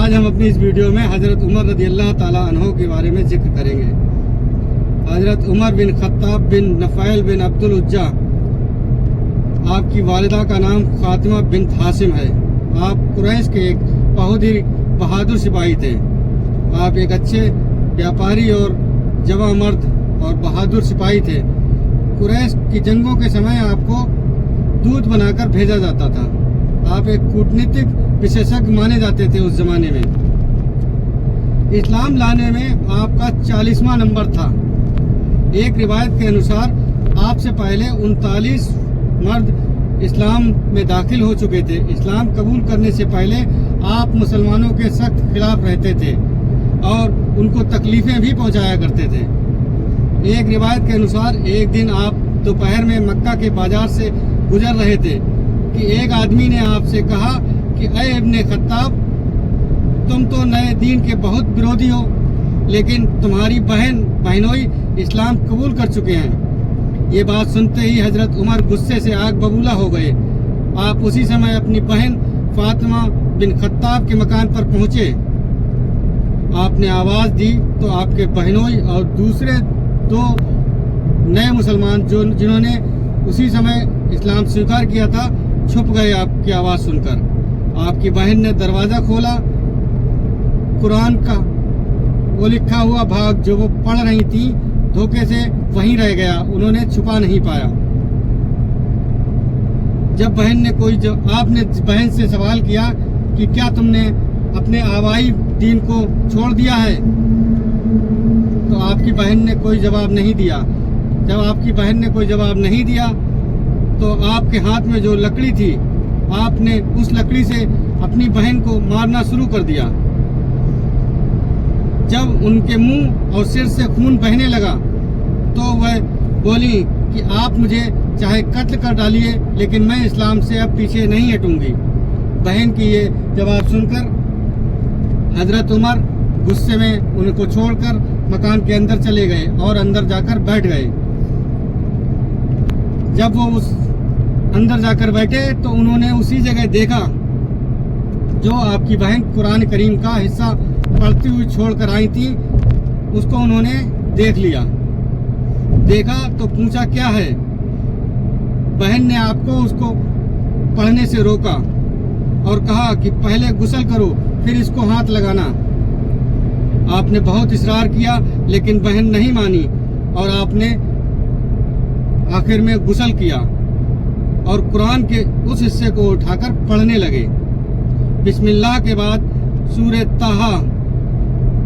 آج ہم اپنی اس ویڈیو میں حضرت عمر رضی اللہ تعالیٰ عنہ کے بارے میں ذکر کریں گے۔ حضرت عمر بن خطاب بن نفیل بن عبد العزا، آپ کی والدہ کا نام فاطمہ بنت حاسم ہے۔ آپ قریش کے ایک بہت ہی بہادر سپاہی تھے۔ آپ ایک اچھے بیاپاری اور جواں مرد اور بہادر سپاہی تھے۔ قریش کی جنگوں کے سمے آپ کو دودھ بنا کر بھیجا جاتا تھا۔ آپ ایک کورٹنیتک وشیشج مانے جاتے تھے اس زمانے میں۔ اسلام لانے میں آپ کا 40واں نمبر تھا۔ ایک روایت کے انوسار آپ سے پہلے 39 مرد اسلام میں داخل ہو چکے تھے۔ اسلام قبول کرنے سے پہلے آپ مسلمانوں کے سخت خلاف رہتے تھے اور ان کو تکلیفیں بھی پہنچایا کرتے تھے۔ ایک روایت کے انوسار ایک دن آپ دوپہر میں مکہ کے بازار سے گزر رہے تھے کہ ایک آدمی نے آپ سے کہا کہ اے ابن خطاب، تم تو نئے دین کے بہت برودھی ہو، لیکن تمہاری بہنوئی اسلام قبول کر چکے ہیں۔ یہ بات سنتے ہی حضرت عمر غصے سے آگ ببولا ہو گئے۔ آپ اسی سمے اپنی بہن فاطمہ بن خطاب کے مکان پر پہنچے۔ آپ نے آواز دی تو آپ کے بہنوئی اور دوسرے 2 نئے مسلمان جنہوں نے اسی سمے اسلام سویکار کیا تھا چھپ گئے آپ کی آواز سن کر۔ آپ کی بہن نے دروازہ کھولا۔ قرآن کا وہ لکھا ہوا بھاگ جو وہ پڑھ رہی تھی دھوکے سے وہیں رہ گیا، انہوں نے چھپا نہیں پایا۔ جب آپ نے بہن سے سوال کیا کہ کیا تم نے اپنے آبائی دین کو چھوڑ دیا ہے، تو آپ کی بہن نے کوئی جواب نہیں دیا۔ جب آپ کی بہن نے کوئی جواب نہیں دیا تو آپ کے ہاتھ میں جو لکڑی تھی، آپ نے اس لکڑی سے اپنی بہن کو مارنا شروع کر دیا۔ جب ان کے منہ اور سر سے خون بہنے لگا تو وہ بولی کہ آپ مجھے چاہے قتل کر ڈالیے، لیکن میں اسلام سے اب پیچھے نہیں ہٹوں گی۔ بہن کی یہ جواب سن کر حضرت عمر غصے میں ان کو چھوڑ کر مکان کے اندر چلے گئے اور اندر جا کر بیٹھ گئے۔ جب وہ اندر جا کر بیٹھے تو انہوں نے اسی جگہ دیکھا جو آپ کی بہن قرآن کریم کا حصہ پڑھتی ہوئی چھوڑ کر آئی تھی، اس کو انہوں نے دیکھ لیا۔ دیکھا تو پوچھا کیا ہے؟ بہن نے آپ کو اس کو پڑھنے سے روکا اور کہا کہ پہلے غسل کرو پھر اس کو ہاتھ لگانا۔ آپ نے بہت اصرار کیا لیکن بہن نہیں مانی اور آپ نے آخر میں غسل کیا اور قرآن کے اس حصے کو اٹھا کر پڑھنے لگے۔ بسم اللہ کے بعد سورہ طٰہٰ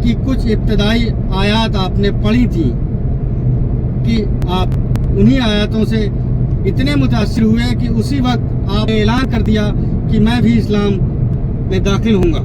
کی کچھ ابتدائی آیات آپ نے پڑھی تھیں کہ آپ انہی آیاتوں سے اتنے متاثر ہوئے کہ اسی وقت آپ نے اعلان کر دیا کہ میں بھی اسلام میں داخل ہوں گا۔